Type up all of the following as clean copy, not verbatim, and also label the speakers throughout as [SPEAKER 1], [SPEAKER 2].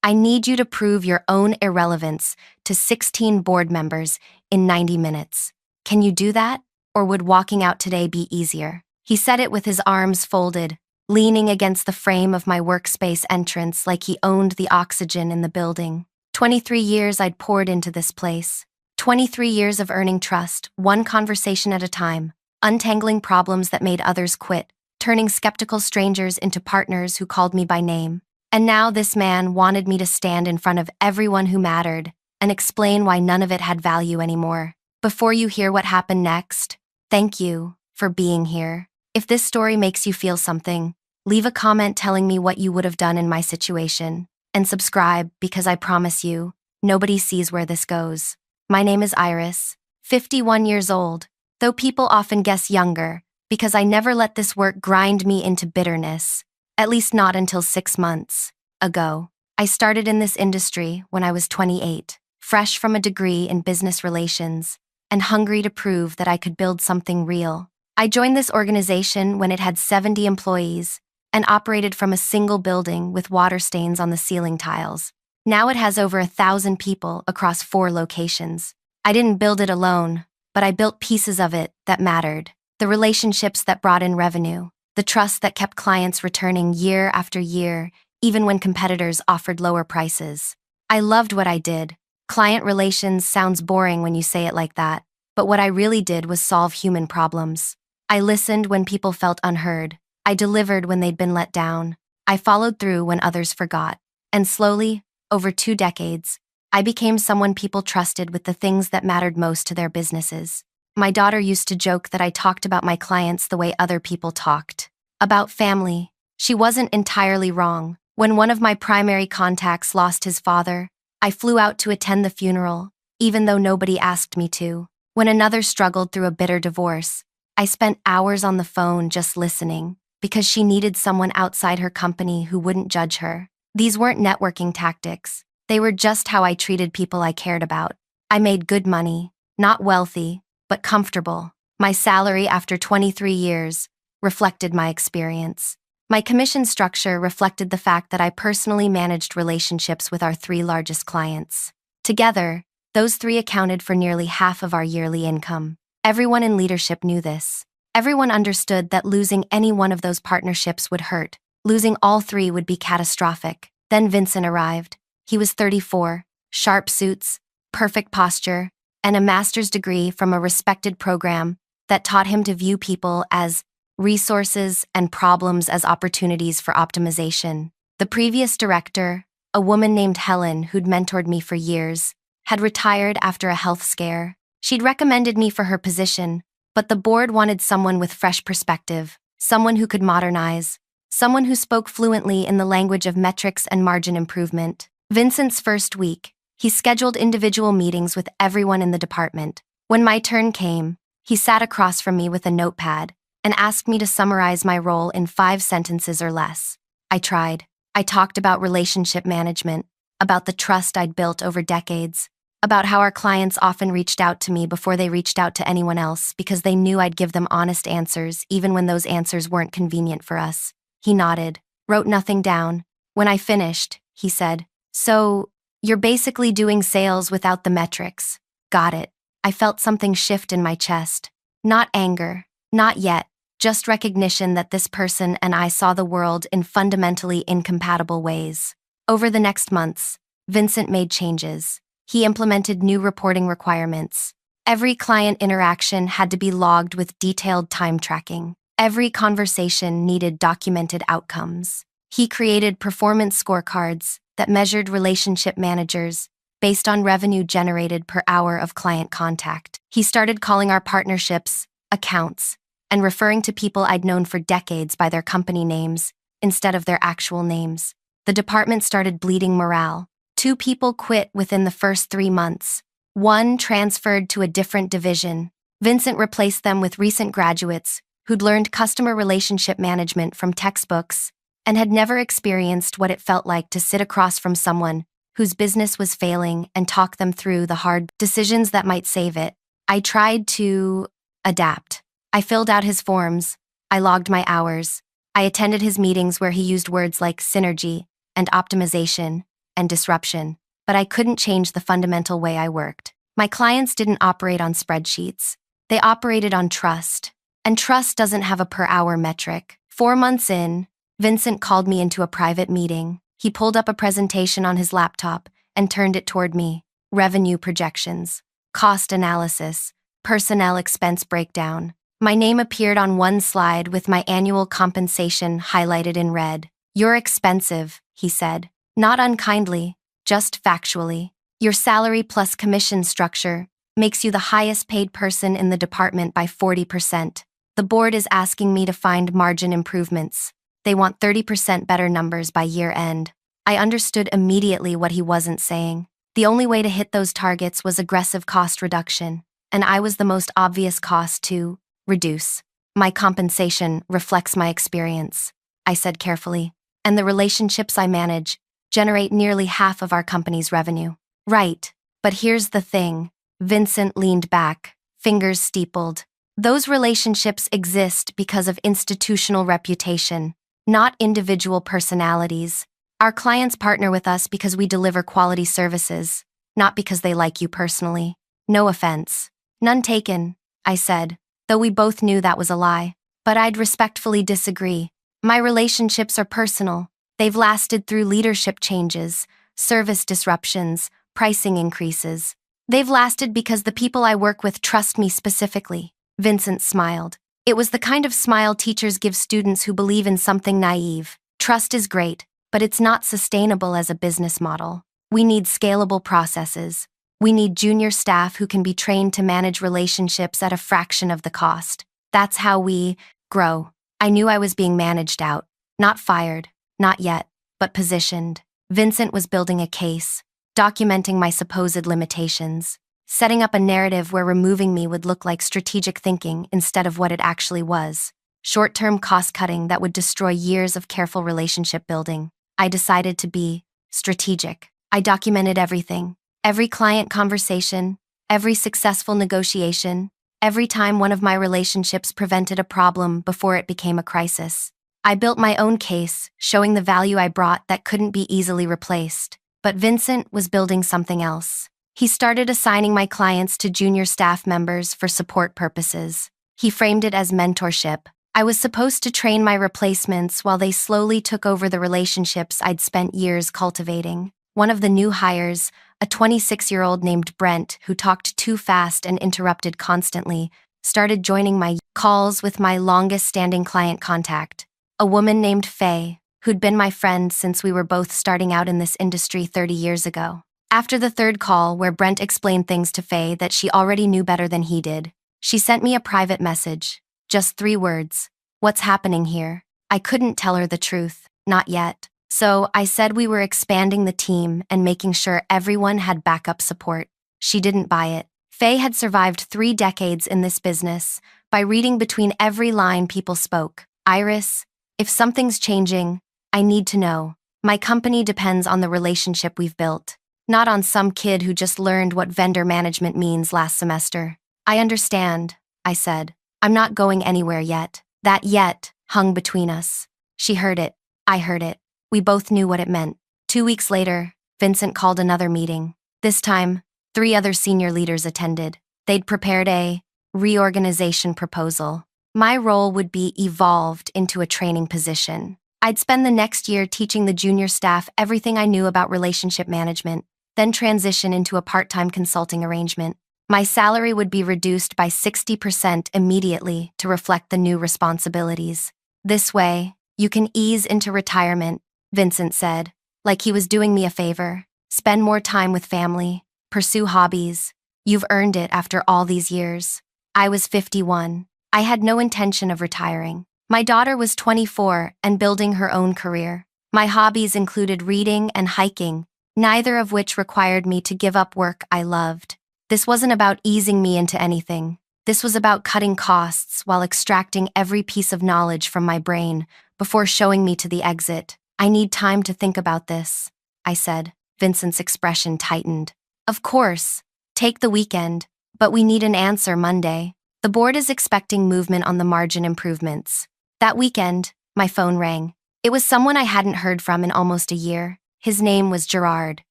[SPEAKER 1] I need you to prove your own irrelevance to 16 board members in 90 minutes. Can you do that? Or would walking out today be easier? He said it with his arms folded, leaning against the frame of my workspace entrance like he owned the oxygen in the building. 23 years I'd poured into this place. 23 years of earning trust, one conversation at a time, untangling problems that made others quit, turning skeptical strangers into partners who called me by name. And now this man wanted me to stand in front of everyone who mattered and explain why none of it had value anymore. Before you hear what happened next, thank you for being here. If this story makes you feel something, leave a comment telling me what you would have done in my situation. And subscribe because I promise you, nobody sees where this goes. My name is Iris, 51 years old, though people often guess younger, because I never let this work grind me into bitterness, at least not until 6 months ago. I started in this industry when I was 28, fresh from a degree in business relations, and hungry to prove that I could build something real. I joined this organization when it had 70 employees and operated from a single building with water stains on the ceiling tiles. Now it has over 1,000 people across 4 locations. I didn't build it alone, but I built pieces of it that mattered. The relationships that brought in revenue, the trust that kept clients returning year after year, even when competitors offered lower prices. I loved what I did. Client relations sounds boring when you say it like that, but what I really did was solve human problems. I listened when people felt unheard. I delivered when they'd been let down. I followed through when others forgot. And slowly, over 2 decades, I became someone people trusted with the things that mattered most to their businesses. My daughter used to joke that I talked about my clients the way other people talked. About family. She wasn't entirely wrong. When one of my primary contacts lost his father, I flew out to attend the funeral, even though nobody asked me to. When another struggled through a bitter divorce, I spent hours on the phone just listening, because she needed someone outside her company who wouldn't judge her. These weren't networking tactics. They were just how I treated people I cared about. I made good money, not wealthy, but comfortable. My salary after 23 years reflected my experience. My commission structure reflected the fact that I personally managed relationships with our 3 largest clients. Together, those 3 accounted for nearly half of our yearly income. Everyone in leadership knew this. Everyone understood that losing any one of those partnerships would hurt. Losing all 3 would be catastrophic. Then Vincent arrived. He was 34, sharp suits, perfect posture, and a master's degree from a respected program that taught him to view people as resources and problems as opportunities for optimization. The previous director, a woman named Helen who'd mentored me for years, had retired after a health scare. She'd recommended me for her position, but the board wanted someone with fresh perspective, someone who could modernize, someone who spoke fluently in the language of metrics and margin improvement. Vincent's first week, he scheduled individual meetings with everyone in the department. When my turn came, he sat across from me with a notepad and asked me to summarize my role in 5 sentences or less. I tried. I talked about relationship management, about the trust I'd built over decades, about how our clients often reached out to me before they reached out to anyone else because they knew I'd give them honest answers even when those answers weren't convenient for us. He nodded, wrote nothing down. When I finished, he said, "So, you're basically doing sales without the metrics." Got it. I felt something shift in my chest. Not anger, not yet, just recognition that this person and I saw the world in fundamentally incompatible ways. Over the next months, Vincent made changes. He implemented new reporting requirements. Every client interaction had to be logged with detailed time tracking. Every conversation needed documented outcomes. He created performance scorecards that measured relationship managers based on revenue generated per hour of client contact. He started calling our partnerships accounts and referring to people I'd known for decades by their company names instead of their actual names. The department started bleeding morale. 2 people quit within the first 3 months. 1 transferred to a different division. Vincent replaced them with recent graduates who'd learned customer relationship management from textbooks and had never experienced what it felt like to sit across from someone whose business was failing and talk them through the hard decisions that might save it. I tried to adapt. I filled out his forms. I logged my hours. I attended his meetings where he used words like synergy and optimization. and disruption, but I couldn't change the fundamental way I worked. My clients didn't operate on spreadsheets. They operated on trust. And trust doesn't have a per-hour metric. 4 months in, Vincent called me into a private meeting. He pulled up a presentation on his laptop and turned it toward me. Revenue projections, cost analysis, personnel expense breakdown. My name appeared on one slide with my annual compensation highlighted in red. "You're expensive," he said. Not unkindly, just factually. "Your salary plus commission structure makes you the highest paid person in the department by 40%. The board is asking me to find margin improvements. They want 30% better numbers by year end." I understood immediately what he wasn't saying. The only way to hit those targets was aggressive cost reduction, and I was the most obvious cost to reduce. "My compensation reflects my experience," I said carefully, "and the relationships I manage generate nearly half of our company's revenue." "Right, but here's the thing." Vincent leaned back, fingers steepled. "Those relationships exist because of institutional reputation, not individual personalities. Our clients partner with us because we deliver quality services, not because they like you personally. No offense." "None taken," I said, though we both knew that was a lie. "But I'd respectfully disagree. My relationships are personal. They've lasted through leadership changes, service disruptions, pricing increases. They've lasted because the people I work with trust me specifically." Vincent smiled. It was the kind of smile teachers give students who believe in something naive. "Trust is great, but it's not sustainable as a business model. We need scalable processes. We need junior staff who can be trained to manage relationships at a fraction of the cost. That's how we grow." I knew I was being managed out. Not fired, not yet, but positioned. Vincent was building a case, documenting my supposed limitations, setting up a narrative where removing me would look like strategic thinking instead of what it actually was. Short-term cost-cutting that would destroy years of careful relationship building. I decided to be strategic. I documented everything. Every client conversation, every successful negotiation, every time one of my relationships prevented a problem before it became a crisis. I built my own case, showing the value I brought that couldn't be easily replaced. But Vincent was building something else. He started assigning my clients to junior staff members for support purposes. He framed it as mentorship. I was supposed to train my replacements while they slowly took over the relationships I'd spent years cultivating. One of the new hires, a 26-year-old named Brent who talked too fast and interrupted constantly, started joining my calls with my longest-standing client contact, a woman named Faye, who'd been my friend since we were both starting out in this industry 30 years ago. After the third call, where Brent explained things to Faye that she already knew better than he did, she sent me a private message. Just 3 words. "What's happening here?" I couldn't tell her the truth, not yet. So I said we were expanding the team and making sure everyone had backup support. She didn't buy it. Faye had survived 3 decades in this business by reading between every line people spoke. "Iris, if something's changing, I need to know. My company depends on the relationship we've built, not on some kid who just learned what vendor management means last semester." "I understand," I said. "I'm not going anywhere yet." That "yet" hung between us. She heard it. I heard it. We both knew what it meant. 2 weeks later, Vincent called another meeting. This time, 3 other senior leaders attended. They'd prepared a reorganization proposal. My role would be evolved into a training position. I'd spend the next year teaching the junior staff everything I knew about relationship management, then transition into a part-time consulting arrangement. My salary would be reduced by 60% immediately to reflect the new responsibilities. "This way, you can ease into retirement," Vincent said, like he was doing me a favor. "Spend more time with family, pursue hobbies. You've earned it after all these years." I was 51. I had no intention of retiring. My daughter was 24 and building her own career. My hobbies included reading and hiking, neither of which required me to give up work I loved. This wasn't about easing me into anything. This was about cutting costs while extracting every piece of knowledge from my brain before showing me to the exit. "I need time to think about this," I said. Vincent's expression tightened. "Of course. Take the weekend, but we need an answer Monday. The board is expecting movement on the margin improvements." That weekend, my phone rang. It was someone I hadn't heard from in almost a year. His name was Gerard,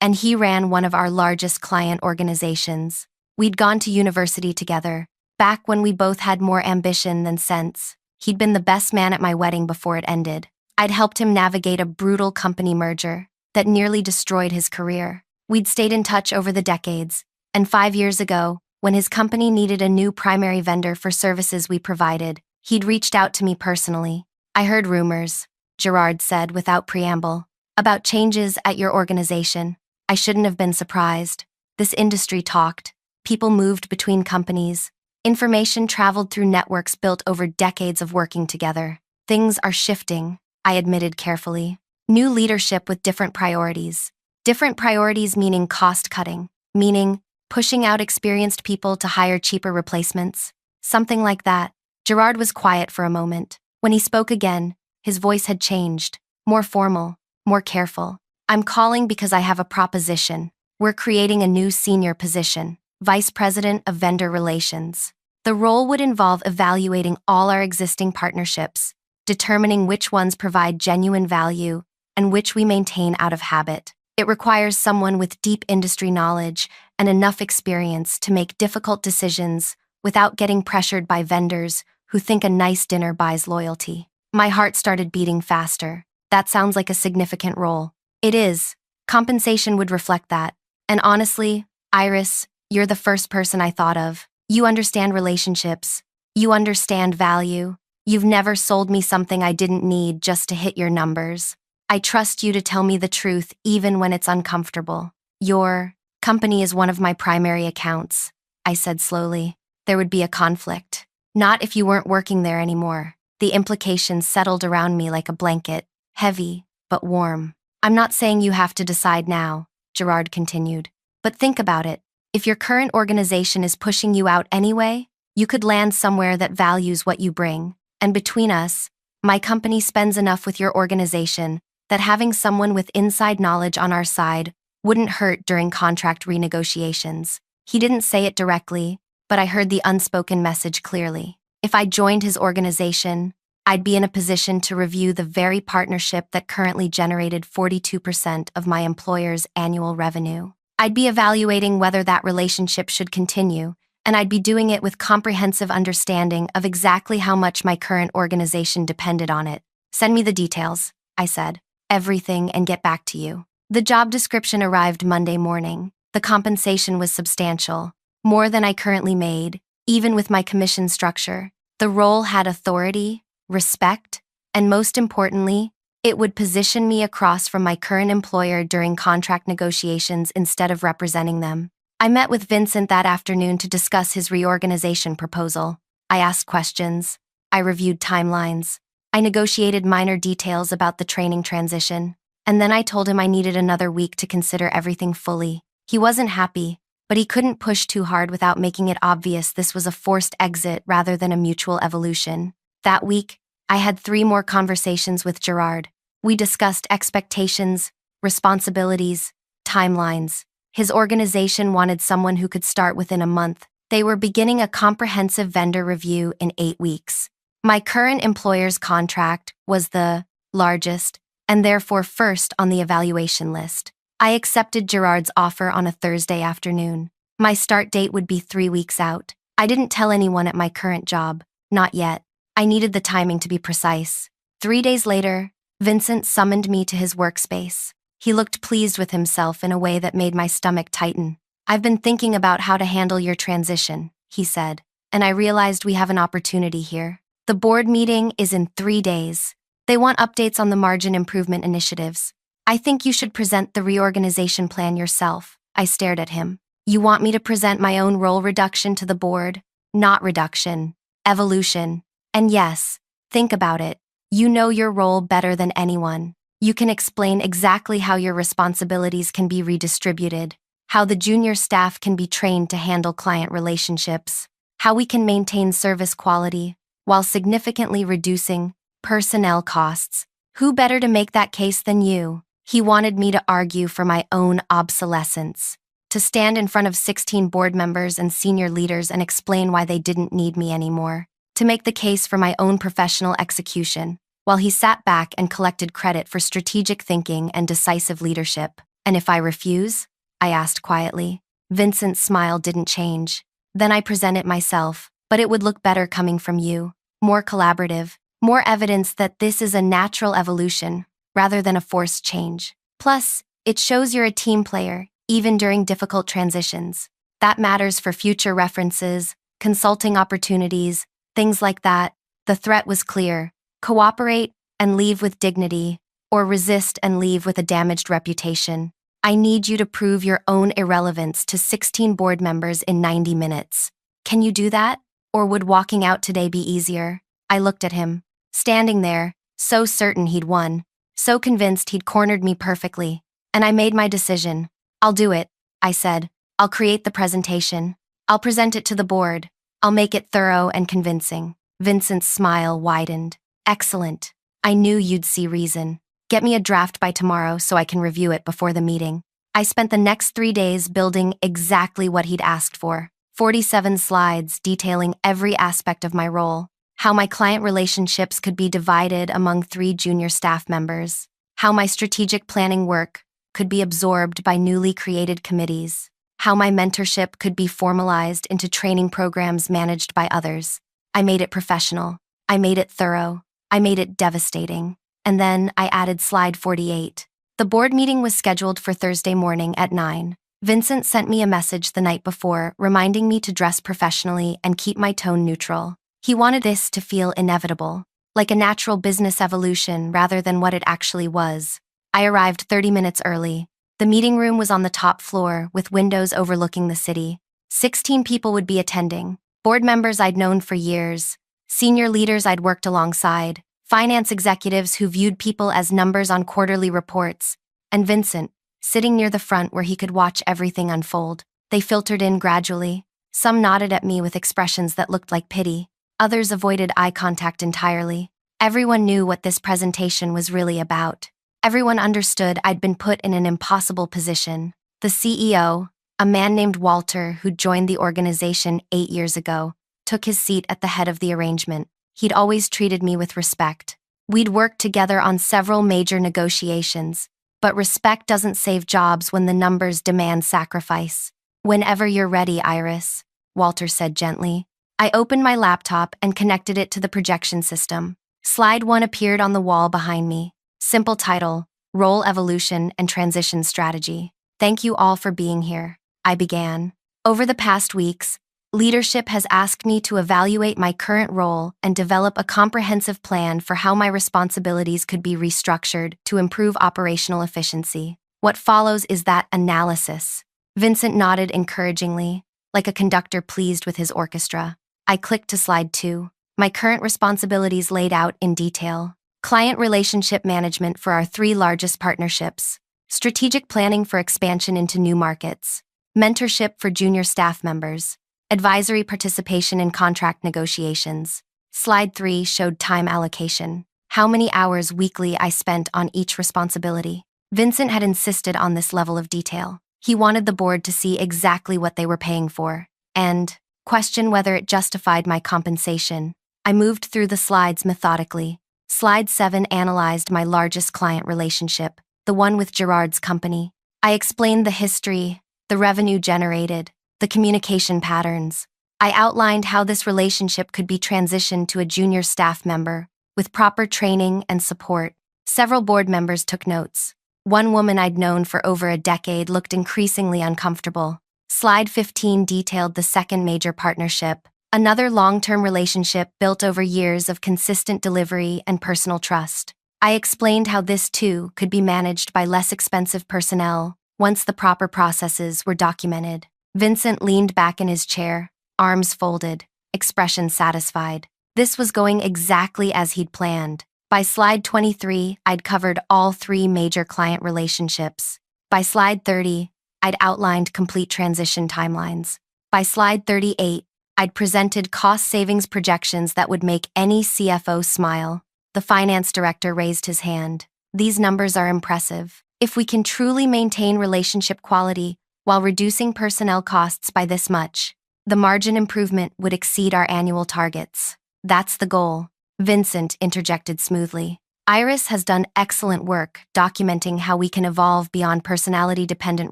[SPEAKER 1] and he ran one of our largest client organizations. We'd gone to university together, back when we both had more ambition than sense. He'd been the best man at my wedding before it ended. I'd helped him navigate a brutal company merger that nearly destroyed his career. We'd stayed in touch over the decades, and 5 years ago, when his company needed a new primary vendor for services we provided, he'd reached out to me personally. I heard rumors, Gerard said without preamble, about changes at your organization. I shouldn't have been surprised. This industry talked. People moved between companies. Information traveled through networks built over decades of working together. Things are shifting, I admitted carefully. New leadership with different priorities. Different priorities meaning cost-cutting, meaning pushing out experienced people to hire cheaper replacements. Something like that. Gerard was quiet for a moment. When he spoke again, his voice had changed. More formal, more careful. I'm calling because I have a proposition. We're creating a new senior position, Vice President of Vendor Relations. The role would involve evaluating all our existing partnerships, determining which ones provide genuine value and which we maintain out of habit. It requires someone with deep industry knowledge and enough experience to make difficult decisions without getting pressured by vendors who think a nice dinner buys loyalty. My heart started beating faster. That sounds like a significant role. It is. Compensation would reflect that. And honestly, Iris, you're the first person I thought of. You understand relationships. You understand value. You've never sold me something I didn't need just to hit your numbers. I trust you to tell me the truth even when it's uncomfortable. Your company is one of my primary accounts, I said slowly. There would be a conflict. Not if you weren't working there anymore. The implications settled around me like a blanket, heavy, but warm. I'm not saying you have to decide now, Gerard continued. But think about it. If your current organization is pushing you out anyway, you could land somewhere that values what you bring. And between us, my company spends enough with your organization that having someone with inside knowledge on our side wouldn't hurt during contract renegotiations. He didn't say it directly, but I heard the unspoken message clearly. If I joined his organization, I'd be in a position to review the very partnership that currently generated 42% of my employer's annual revenue. I'd be evaluating whether that relationship should continue, and I'd be doing it with comprehensive understanding of exactly how much my current organization depended on it. Send me the details, I said. Everything, and get back to you. The job description arrived Monday morning. The compensation was substantial, more than I currently made, even with my commission structure. The role had authority, respect, and most importantly, it would position me across from my current employer during contract negotiations instead of representing them. I met with Vincent that afternoon to discuss his reorganization proposal. I asked questions. I reviewed timelines. I negotiated minor details about the training transition. And then I told him I needed another week to consider everything fully. He wasn't happy, but he couldn't push too hard without making it obvious this was a forced exit rather than a mutual evolution. That week, I had 3 more conversations with Gerard. We discussed expectations, responsibilities, timelines. His organization wanted someone who could start within a month. They were beginning a comprehensive vendor review in 8 weeks. My current employer's contract was the largest, and therefore first on the evaluation list. I accepted Gerard's offer on a Thursday afternoon. My start date would be 3 weeks out. I didn't tell anyone at my current job, not yet. I needed the timing to be precise. 3 days later, Vincent summoned me to his workspace. He looked pleased with himself in a way that made my stomach tighten. I've been thinking about how to handle your transition, he said, and I realized we have an opportunity here. The board meeting is in 3 days. They want updates on the margin improvement initiatives. I think you should present the reorganization plan yourself. I stared at him. You want me to present my own role reduction to the board? Not reduction. Evolution. And yes, think about it. You know your role better than anyone. You can explain exactly how your responsibilities can be redistributed, how the junior staff can be trained to handle client relationships, how we can maintain service quality while significantly reducing personnel costs. Who better to make that case than you? He wanted me to argue for my own obsolescence, to stand in front of 16 board members and senior leaders and explain why they didn't need me anymore, to make the case for my own professional execution. while he sat back and collected credit for strategic thinking and decisive leadership. "And if I refuse?" I asked quietly. Vincent's smile didn't change. "Then I present it myself, but it would look better coming from you. More collaborative, more evidence that this is a natural evolution, rather than a forced change. Plus, it shows you're a team player, even during difficult transitions. That matters for future references, consulting opportunities, things like that." The threat was clear: cooperate and leave with dignity, or resist and leave with a damaged reputation. "I need you to prove your own irrelevance to 16 board members in 90 minutes. Can you do that? Or would walking out today be easier?" I looked at him, standing there, so certain he'd won, so convinced he'd cornered me perfectly. And I made my decision. "I'll do it," I said. "I'll create the presentation. I'll present it to the board. I'll make it thorough and convincing." Vincent's smile widened. "Excellent. I knew you'd see reason. Get me a draft by tomorrow so I can review it before the meeting." I spent the next 3 days building exactly what he'd asked for. 47 slides detailing every aspect of my role. How my client relationships could be divided among 3 junior staff members. How my strategic planning work could be absorbed by newly created committees. How my mentorship could be formalized into training programs managed by others. I made it professional. I made it thorough. I made it devastating. And then I added slide 48. The board meeting was scheduled for Thursday morning at 9. Vincent sent me a message the night before, reminding me to dress professionally and keep my tone neutral. He wanted this to feel inevitable, like a natural business evolution rather than what it actually was. I arrived 30 minutes early. The meeting room was on the top floor, with windows overlooking the city. 16 people would be attending. Board members I'd known for years, senior leaders I'd worked alongside, finance executives who viewed people as numbers on quarterly reports, and Vincent, sitting near the front where he could watch everything unfold. They filtered in gradually. Some nodded at me with expressions that looked like pity. Others avoided eye contact entirely. Everyone knew what this presentation was really about. Everyone understood I'd been put in an impossible position. The CEO, a man named Walter who'd joined the organization 8 years ago, took his seat at the head of the arrangement. He'd always treated me with respect. We'd worked together on several major negotiations, but respect doesn't save jobs when the numbers demand sacrifice. "Whenever you're ready, Iris," Walter said gently. I opened my laptop and connected it to the projection system. Slide 1 appeared on the wall behind me. Simple title: Role Evolution and Transition Strategy. "Thank you all for being here," I began. "Over the past weeks, leadership has asked me to evaluate my current role and develop a comprehensive plan for how my responsibilities could be restructured to improve operational efficiency. What follows is that analysis." Vincent nodded encouragingly, like a conductor pleased with his orchestra. I clicked to slide 2. My current responsibilities laid out in detail. Client relationship management for our 3 largest partnerships. Strategic planning for expansion into new markets. Mentorship for junior staff members. Advisory participation in contract negotiations. Slide 3 showed time allocation. How many hours weekly I spent on each responsibility. Vincent had insisted on this level of detail. He wanted the board to see exactly what they were paying for, and question whether it justified my compensation. I moved through the slides methodically. Slide 7 analyzed my largest client relationship, the one with Gerard's company. I explained the history, the revenue generated, the communication patterns. I outlined how this relationship could be transitioned to a junior staff member, with proper training and support. Several board members took notes. One woman I'd known for over a decade looked increasingly uncomfortable. Slide 15 detailed the second major partnership, another long-term relationship built over years of consistent delivery and personal trust. I explained how this, too, could be managed by less expensive personnel once the proper processes were documented. Vincent leaned back in his chair, arms folded, expression satisfied. This was going exactly as he'd planned. By slide 23, I'd covered all 3 major client relationships. By slide 30, I'd outlined complete transition timelines. By slide 38, I'd presented cost savings projections that would make any CFO smile. The finance director raised his hand. "These numbers are impressive. If we can truly maintain relationship quality while reducing personnel costs by this much, the margin improvement would exceed our annual targets. That's the goal." Vincent interjected smoothly. Iris has done excellent work documenting how we can evolve beyond personality-dependent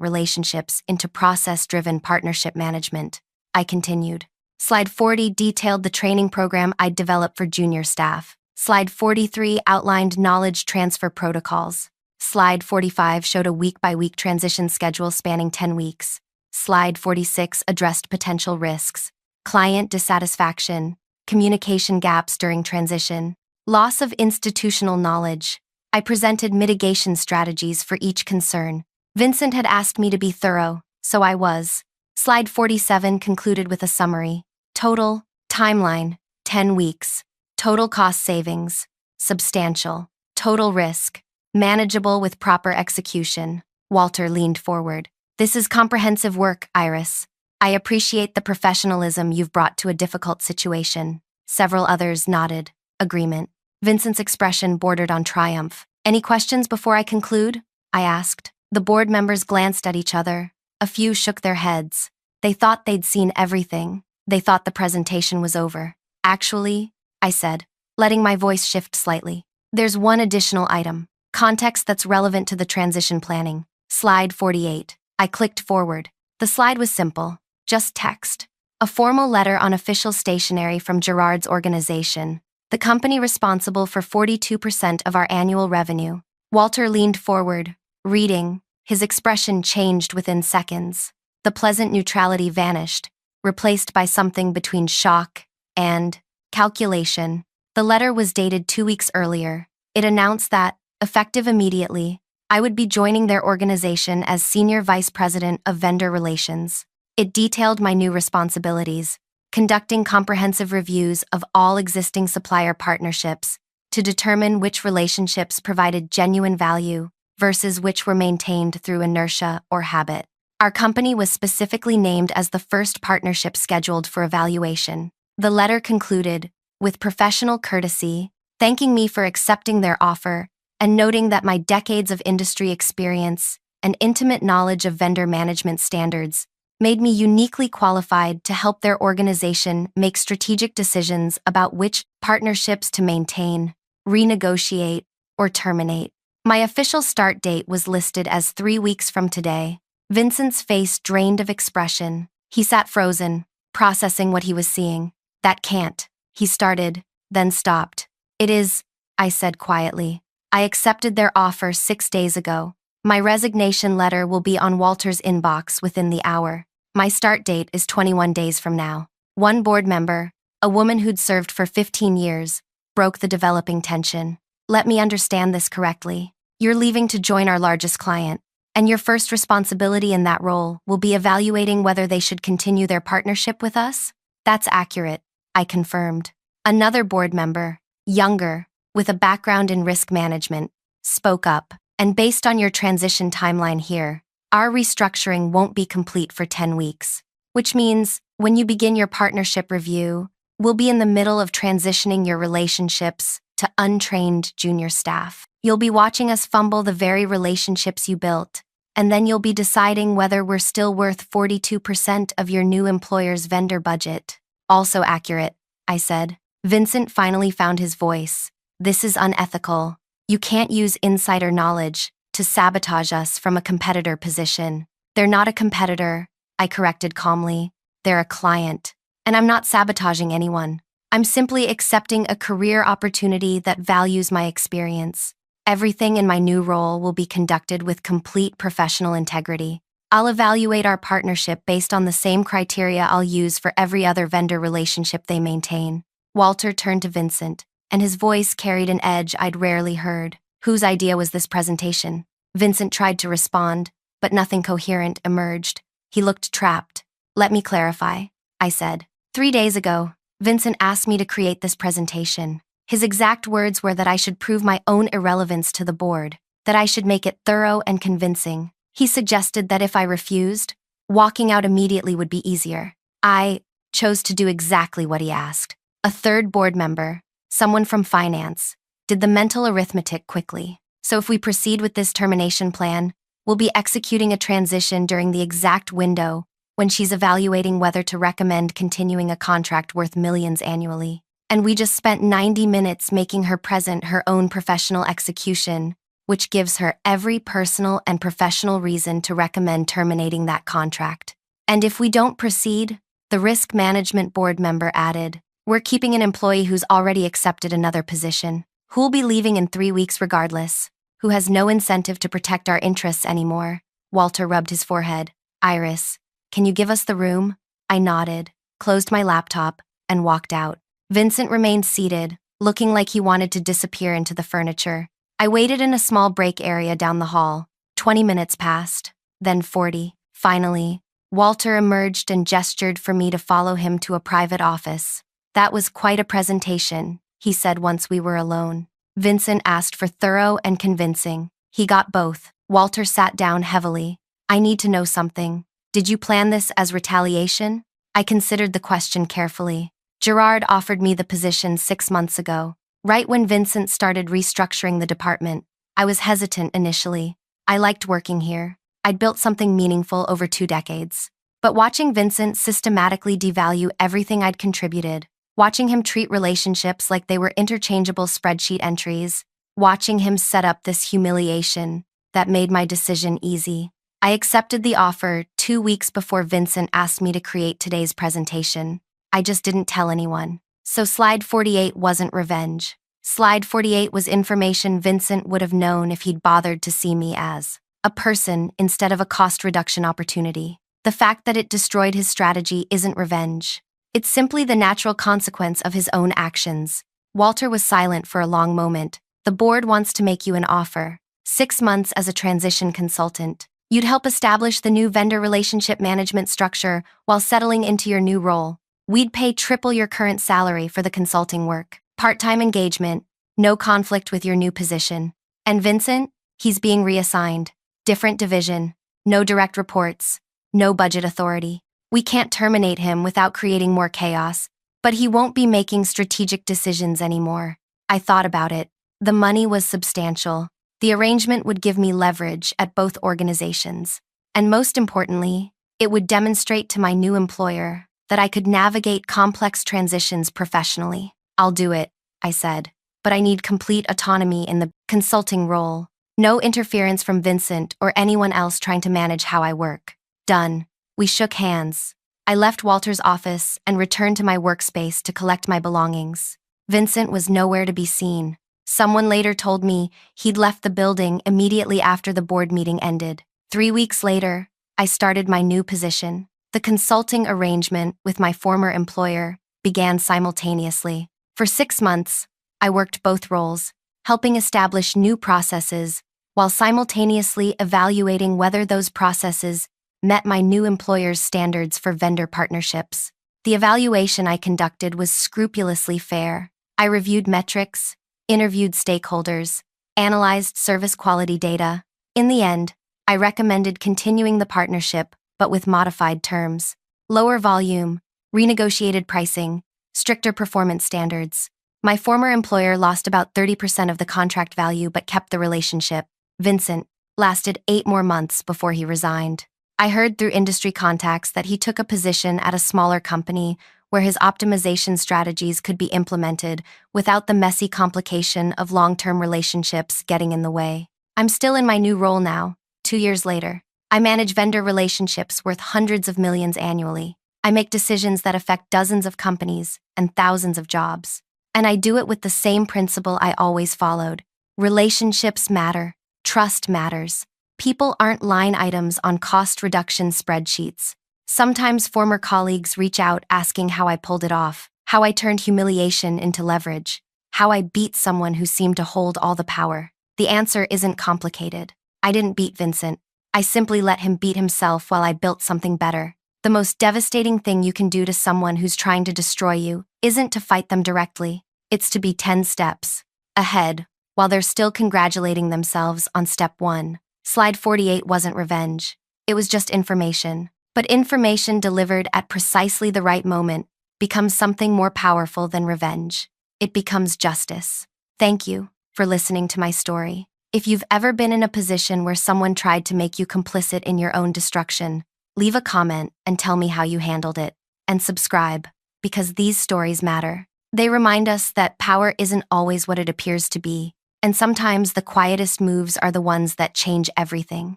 [SPEAKER 1] relationships into process-driven partnership management. I continued. Slide 40 detailed the training program I'd developed for junior staff. Slide 43 outlined knowledge transfer protocols. Slide 45 showed a week-by-week transition schedule spanning 10 weeks. Slide 46 addressed potential risks, client dissatisfaction, communication gaps during transition, loss of institutional knowledge. I presented mitigation strategies for each concern. Vincent had asked me to be thorough, so I was. Slide 47 concluded with a summary. Total, timeline, 10 weeks. Total cost savings, substantial. Total risk, manageable with proper execution. Walter leaned forward. This is comprehensive work, Iris. I appreciate the professionalism you've brought to a difficult situation. Several others nodded. Agreement. Vincent's expression bordered on triumph. Any questions before I conclude? I asked. The board members glanced at each other. A few shook their heads. They thought they'd seen everything. They thought the presentation was over. Actually, I said, letting my voice shift slightly. There's one additional item. Context that's relevant to the transition planning. Slide 48. I clicked forward. The slide was simple. Just text. A formal letter on official stationery from Gerard's organization. The company responsible for 42% of our annual revenue. Walter leaned forward, reading. His expression changed within seconds. The pleasant neutrality vanished, replaced by something between shock and calculation. The letter was dated 2 weeks earlier. It announced that, effective immediately, I would be joining their organization as Senior Vice President of Vendor Relations. It detailed my new responsibilities, conducting comprehensive reviews of all existing supplier partnerships to determine which relationships provided genuine value versus which were maintained through inertia or habit. Our company was specifically named as the first partnership scheduled for evaluation. The letter concluded, with professional courtesy, thanking me for accepting their offer and noting that my decades of industry experience and intimate knowledge of vendor management standards made me uniquely qualified to help their organization make strategic decisions about which partnerships to maintain, renegotiate, or terminate. My official start date was listed as 3 weeks from today. Vincent's face drained of expression. He sat frozen, processing what he was seeing. That can't. He started, then stopped. It is, I said quietly. I accepted their offer 6 days ago. My resignation letter will be on Walter's inbox within the hour. My start date is 21 days from now. One board member, a woman who'd served for 15 years, broke the developing tension. Let me understand this correctly. You're leaving to join our largest client, and your first responsibility in that role will be evaluating whether they should continue their partnership with us? That's accurate, I confirmed. Another board member, younger, with a background in risk management, spoke up. And based on your transition timeline here, our restructuring won't be complete for 10 weeks, which means when you begin your partnership review, we'll be in the middle of transitioning your relationships to untrained junior staff. You'll be watching us fumble the very relationships you built, and then you'll be deciding whether we're still worth 42% of your new employer's vendor budget. Also accurate, I said. Vincent finally found his voice. This is unethical. You can't use insider knowledge to sabotage us from a competitor position. They're not a competitor, I corrected calmly. They're a client. And I'm not sabotaging anyone. I'm simply accepting a career opportunity that values my experience. Everything in my new role will be conducted with complete professional integrity. I'll evaluate our partnership based on the same criteria I'll use for every other vendor relationship they maintain. Walter turned to Vincent, and his voice carried an edge I'd rarely heard. Whose idea was this presentation? Vincent tried to respond, but nothing coherent emerged. He looked trapped. Let me clarify, I said. 3 days ago, Vincent asked me to create this presentation. His exact words were that I should prove my own irrelevance to the board, that I should make it thorough and convincing. He suggested that if I refused, walking out immediately would be easier. I chose to do exactly what he asked. A third board member, someone from finance, did the mental arithmetic quickly. So if we proceed with this termination plan, we'll be executing a transition during the exact window when she's evaluating whether to recommend continuing a contract worth millions annually. and we just spent 90 minutes making her present her own professional execution, which gives her every personal and professional reason to recommend terminating that contract. And if we don't proceed, the risk management board member added, we're keeping an employee who's already accepted another position, who'll be leaving in 3 weeks regardless, who has no incentive to protect our interests anymore. Walter rubbed his forehead. Iris, can you give us the room? I nodded, closed my laptop, and walked out. Vincent remained seated, looking like he wanted to disappear into the furniture. I waited in a small break area down the hall. 20 minutes passed, then 40. Finally, Walter emerged and gestured for me to follow him to a private office. That was quite a presentation, he said once we were alone. Vincent asked for thorough and convincing. He got both. Walter sat down heavily. I need to know something. Did you plan this as retaliation? I considered the question carefully. Gerard offered me the position 6 months ago, right when Vincent started restructuring the department. I was hesitant initially. I liked working here. I'd built something meaningful over 2 decades. But watching Vincent systematically devalue everything I'd contributed, watching him treat relationships like they were interchangeable spreadsheet entries, watching him set up this humiliation, that made my decision easy. I accepted the offer 2 weeks before Vincent asked me to create today's presentation. I just didn't tell anyone. So slide 48 wasn't revenge. Slide 48 was information Vincent would have known if he'd bothered to see me as a person instead of a cost reduction opportunity. The fact that it destroyed his strategy isn't revenge. It's simply the natural consequence of his own actions. Walter was silent for a long moment. The board wants to make you an offer. 6 months as a transition consultant. You'd help establish the new vendor relationship management structure while settling into your new role. We'd pay triple your current salary for the consulting work. Part-time engagement, no conflict with your new position. And Vincent, he's being reassigned. Different division, no direct reports, no budget authority. We can't terminate him without creating more chaos, but he won't be making strategic decisions anymore. I thought about it. The money was substantial. The arrangement would give me leverage at both organizations. And most importantly, it would demonstrate to my new employer that I could navigate complex transitions professionally. I'll do it, I said, but I need complete autonomy in the consulting role. No interference from Vincent or anyone else trying to manage how I work. Done. We shook hands. I left Walter's office and returned to my workspace to collect my belongings. Vincent was nowhere to be seen. Someone later told me he'd left the building immediately after the board meeting ended. 3 weeks later, I started my new position. The consulting arrangement with my former employer began simultaneously. For 6 months, I worked both roles, helping establish new processes while simultaneously evaluating whether those processes met my new employer's standards for vendor partnerships. The evaluation I conducted was scrupulously fair. I reviewed metrics, interviewed stakeholders, analyzed service quality data. In the end, I recommended continuing the partnership, but with modified terms. Lower volume, renegotiated pricing, stricter performance standards. My former employer lost about 30% of the contract value but kept the relationship. Vincent lasted 8 more months before he resigned. I heard through industry contacts that he took a position at a smaller company where his optimization strategies could be implemented without the messy complication of long-term relationships getting in the way. I'm still in my new role now, 2 years later. I manage vendor relationships worth hundreds of millions annually. I make decisions that affect dozens of companies and thousands of jobs. And I do it with the same principle I always followed. Relationships matter. Trust matters. People aren't line items on cost reduction spreadsheets. Sometimes former colleagues reach out asking how I pulled it off, how I turned humiliation into leverage, how I beat someone who seemed to hold all the power. The answer isn't complicated. I didn't beat Vincent. I simply let him beat himself while I built something better. The most devastating thing you can do to someone who's trying to destroy you isn't to fight them directly. It's to be 10 steps ahead while they're still congratulating themselves on step 1. Slide 48 wasn't revenge. It was just information. But information delivered at precisely the right moment becomes something more powerful than revenge. It becomes justice. Thank you for listening to my story. If you've ever been in a position where someone tried to make you complicit in your own destruction, leave a comment and tell me how you handled it. And subscribe, because these stories matter. They remind us that power isn't always what it appears to be, and sometimes the quietest moves are the ones that change everything.